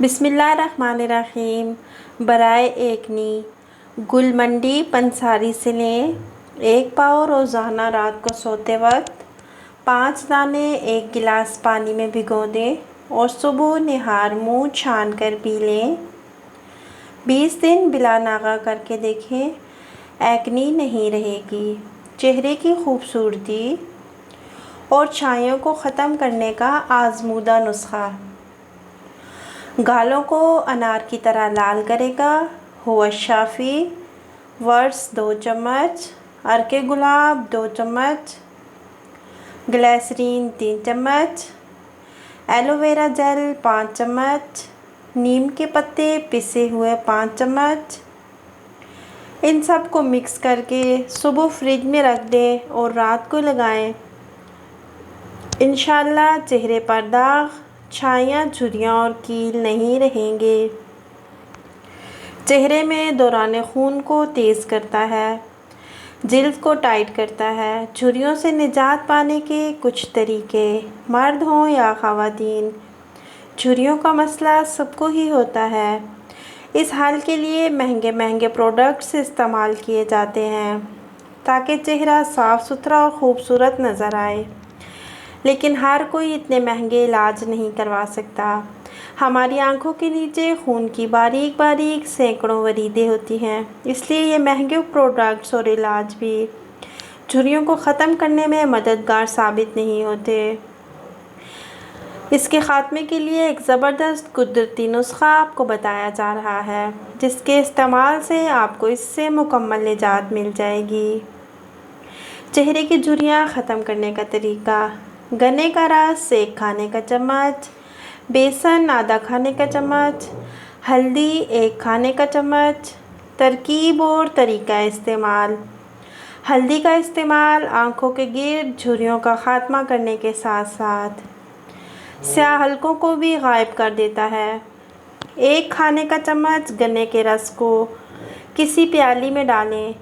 बिस्मिल्लाहिर्रहमानिर्रहीम। बराए एकनी गुलमंडी पंसारी से लें। 1 पाव रोज़ाना रात को सोते वक्त 5 दाने 1 गिलास पानी में भिगो दें और सुबह निहार मुँह छान कर पी लें। 20 दिन बिला नागा करके देखें, एक्नी नहीं रहेगी। चेहरे की खूबसूरती और छाइयों को ख़त्म करने का आज़मूदा नुस्खा। गालों को अनार की तरह लाल करेगा। हुआ शाफ़ी वर्स 2 चम्मच, अर्के गुलाब 2 चम्मच, ग्लिसरीन 3 चम्मच, एलोवेरा जेल 5 चम्मच, नीम के पत्ते पिसे हुए 5 चम्मच। इन सब को मिक्स करके सुबह फ्रिज में रख दें और रात को लगाएं। इंशाअल्लाह चेहरे पर दाग, छाइयाँ, झुर्रियाँ और कील नहीं रहेंगे। चेहरे में दौरान खून को तेज़ करता है, जिल्द को टाइट करता है। झुर्रियों से निजात पाने के कुछ तरीके। मर्द हों या ख़वातीन, झुर्रियों का मसला सबको ही होता है। इस हाल के लिए महंगे महंगे प्रोडक्ट्स इस्तेमाल किए जाते हैं ताकि चेहरा साफ़ सुथरा और ख़ूबसूरत नज़र आए, लेकिन हर कोई इतने महंगे इलाज नहीं करवा सकता। हमारी आंखों के नीचे खून की बारीक बारीक सैकड़ों वरीदें होती हैं, इसलिए ये महंगे प्रोडक्ट्स और इलाज भी झुर्रियों को ख़त्म करने में मददगार साबित नहीं होते। इसके ख़ात्मे के लिए एक ज़बरदस्त कुदरती नुस्खा आपको बताया जा रहा है, जिसके इस्तेमाल से आपको इससे मुकम्मल निजात मिल जाएगी। चेहरे की झुर्रियाँ ख़त्म करने का तरीका। गन्ने का रस 1 खाने का चम्मच, बेसन आधा खाने का चम्मच, हल्दी 1 खाने का चम्मच। तरकीब और तरीका इस्तेमाल। हल्दी का इस्तेमाल आँखों के गिर्द झुर्रियों का ख़ात्मा करने के साथ साथ स्याह हलकों को भी गायब कर देता है। 1 खाने का चम्मच गन्ने के रस को किसी प्याली में डालें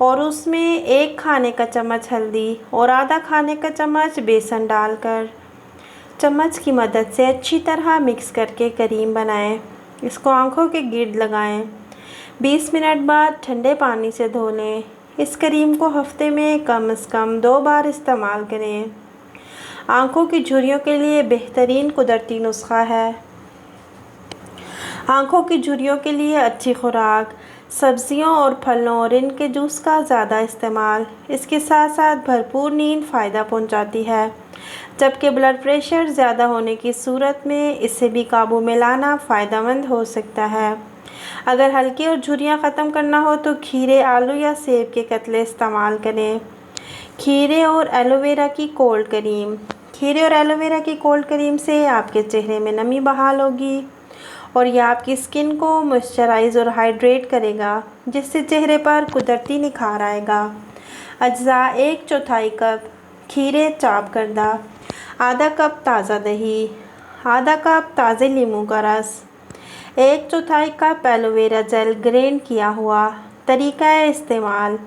और उसमें 1 खाने का चम्मच हल्दी और आधा खाने का चम्मच बेसन डालकर चम्मच की मदद से अच्छी तरह मिक्स करके करीम बनाएं। इसको आँखों के गिर्द लगाएं। 20 मिनट बाद ठंडे पानी से धो लें। इस करीम को हफ्ते में कम से कम 2 बार इस्तेमाल करें। आँखों की झुर्रियों के लिए बेहतरीन कुदरती नुस्खा है। आँखों की झुर्रियों के लिए अच्छी खुराक, सब्जियों और फलों और इनके जूस का ज़्यादा इस्तेमाल। इसके साथ साथ भरपूर नींद फ़ायदा पहुंचाती है, जबकि ब्लड प्रेशर ज़्यादा होने की सूरत में इसे भी काबू में लाना फ़ायदेमंद हो सकता है। अगर हल्की और झुर्रियाँ ख़त्म करना हो तो खीरे, आलू या सेब के कतले इस्तेमाल करें। खीरे और एलोवेरा की कोल्ड करीम। खीरे और एलोवेरा की कोल्ड करीम से आपके चेहरे में नमी बहाल होगी और यह आपकी स्किन को मॉइस्चराइज़ और हाइड्रेट करेगा, जिससे चेहरे पर कुदरती निखार आएगा। अज्जा 1/4 कप खीरे चॉप करदा, आधा कप ताज़ा दही, आधा कप ताज़े नींबू का रस, 1/4 कप एलोवेरा जेल ग्राइंड किया हुआ। तरीका इस्तेमाल।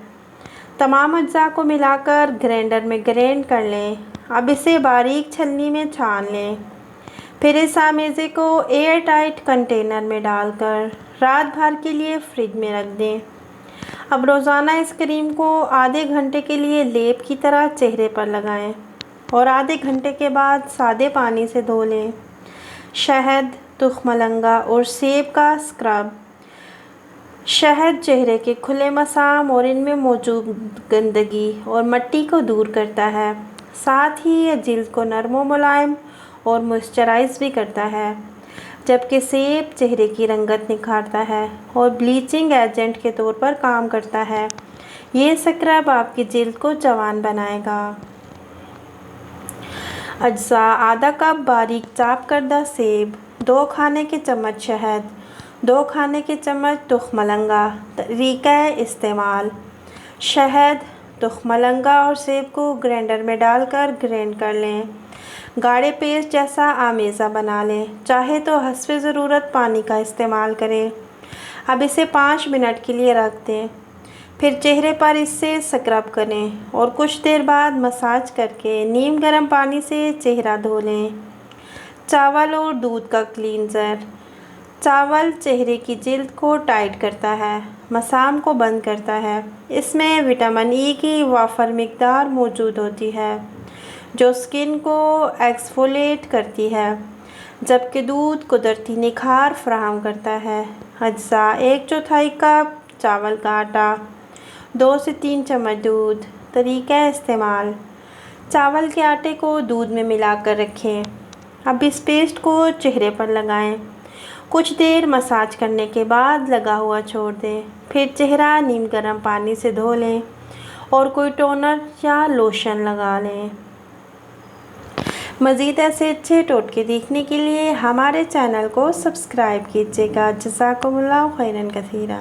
तमाम अज्जा को मिलाकर ग्राइंडर में ग्राइंड कर लें। अब इसे बारीक छलनी में छान लें। फिर इस आमेज़े को एयर टाइट कंटेनर में डालकर रात भर के लिए फ्रिज में रख दें। अब रोज़ाना इस क्रीम को आधे घंटे के लिए लेप की तरह चेहरे पर लगाएं और आधे घंटे के बाद सादे पानी से धो लें। शहद, तुखमलंगा और सेब का स्क्रब। शहद चेहरे के खुले मसाम और इनमें मौजूद गंदगी और मिट्टी को दूर करता है। साथ ही यह जिल्द को नरम और मुलायम और मॉइस्चराइज़ भी करता है, जबकि सेब चेहरे की रंगत निखारता है और ब्लीचिंग एजेंट के तौर पर काम करता है। ये स्क्रब आपकी जिल्द को जवान बनाएगा। अज्जा आधा कप बारीक चॉप करदा सेब, 2 खाने के चम्मच शहद, 2 खाने के चम्मच तुखमलंगा। तरीका इस्तेमाल। शहद, तुखमलंगा और सेब को ग्राइंडर में डालकर ग्राइंड कर लें। गाढ़े पेस्ट जैसा आमेज़ा बना लें। चाहे तो हस्बे ज़रूरत पानी का इस्तेमाल करें। अब इसे 5 मिनट के लिए रख दें। फिर चेहरे पर इससे स्क्रब करें और कुछ देर बाद मसाज करके नीम गर्म पानी से चेहरा धो लें। चावल और दूध का क्लींजर। चावल चेहरे की जिल्द को टाइट करता है, मसाम को बंद करता है। इसमें विटामिन ई की वाफर मिकदार मौजूद होती है जो स्किन को एक्सफोलिएट करती है, जबकि दूध कुदरती निखार फराहम करता है। अज्जा: 1/4 कप चावल का आटा, 2 से 3 चम्मच दूध। तरीका इस्तेमाल: चावल के आटे को दूध में मिलाकर रखें। अब इस पेस्ट को चेहरे पर लगाएं। कुछ देर मसाज करने के बाद लगा हुआ छोड़ दें। फिर चेहरा नीम गर्म पानी से धो लें और कोई टोनर या लोशन लगा लें। मज़ीद ऐसे अच्छे टोटके देखने के लिए हमारे चैनल को सब्सक्राइब कीजिएगा। जज़ाकुमुल्लाह खैरन कसीरा।